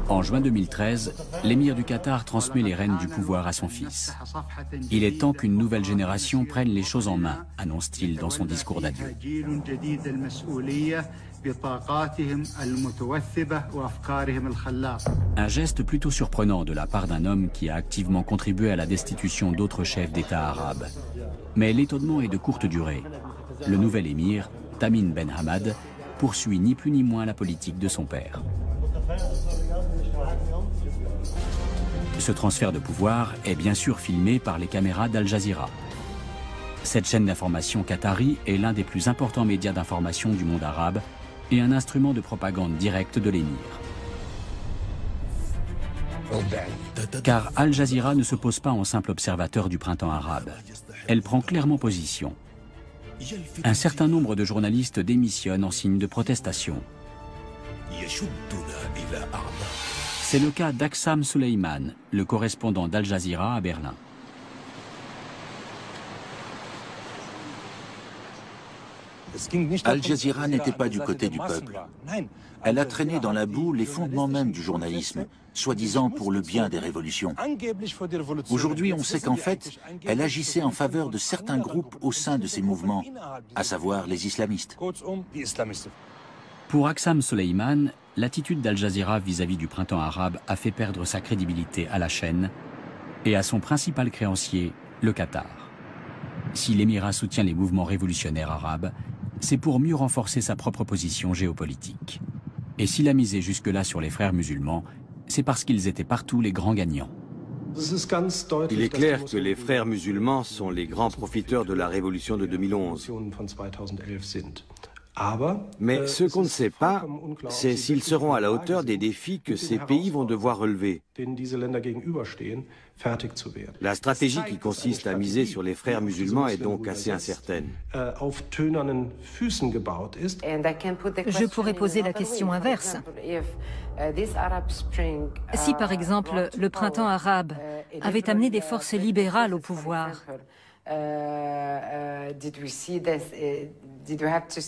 En juin 2013, l'émir du Qatar transmet les rênes du pouvoir à son fils. Il est temps qu'une nouvelle génération prenne les choses en main, annonce-t-il dans son discours d'adieu. Un geste plutôt surprenant de la part d'un homme qui a activement contribué à la destitution d'autres chefs d'État arabes. Mais l'étonnement est de courte durée. Le nouvel émir, Tamim Ben Hamad, poursuit ni plus ni moins la politique de son père. Ce transfert de pouvoir est bien sûr filmé par les caméras d'Al Jazeera. Cette chaîne d'information qatari est l'un des plus importants médias d'information du monde arabe et un instrument de propagande directe de l'émir. Car Al Jazeera ne se pose pas en simple observateur du printemps arabe. Elle prend clairement position. Un certain nombre de journalistes démissionnent en signe de protestation. C'est le cas d'Aksam Suleiman, le correspondant d'Al Jazeera à Berlin. Al Jazeera n'était pas du côté du peuple. Elle a traîné dans la boue les fondements même du journalisme, soi-disant pour le bien des révolutions. Aujourd'hui, on sait qu'en fait, elle agissait en faveur de certains groupes au sein de ces mouvements, à savoir les islamistes. Pour Aksam Suleiman, l'attitude d'Al Jazeera vis-à-vis du printemps arabe a fait perdre sa crédibilité à la chaîne et à son principal créancier, le Qatar. Si l'émirat soutient les mouvements révolutionnaires arabes, c'est pour mieux renforcer sa propre position géopolitique. Et s'il a misé jusque-là sur les frères musulmans, c'est parce qu'ils étaient partout les grands gagnants. Il est clair que les frères musulmans sont les grands profiteurs de la révolution de 2011. Mais ce qu'on ne sait pas, c'est s'ils seront à la hauteur des défis que ces pays vont devoir relever. La stratégie qui consiste à miser sur les frères musulmans est donc assez incertaine. Je pourrais poser la question inverse. Si par exemple le printemps arabe avait amené des forces libérales au pouvoir,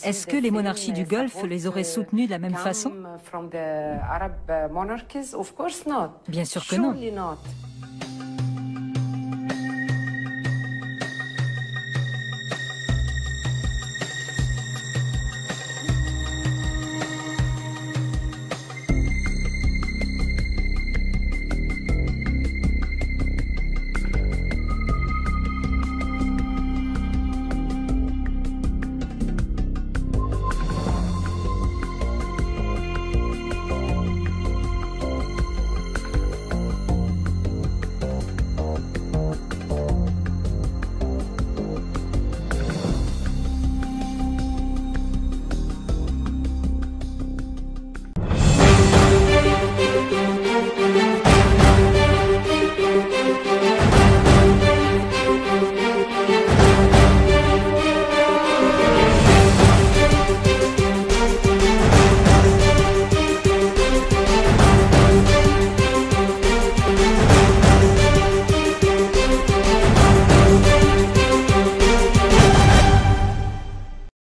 est-ce que les monarchies du Golfe les auraient soutenues de la même façon? Bien sûr que non.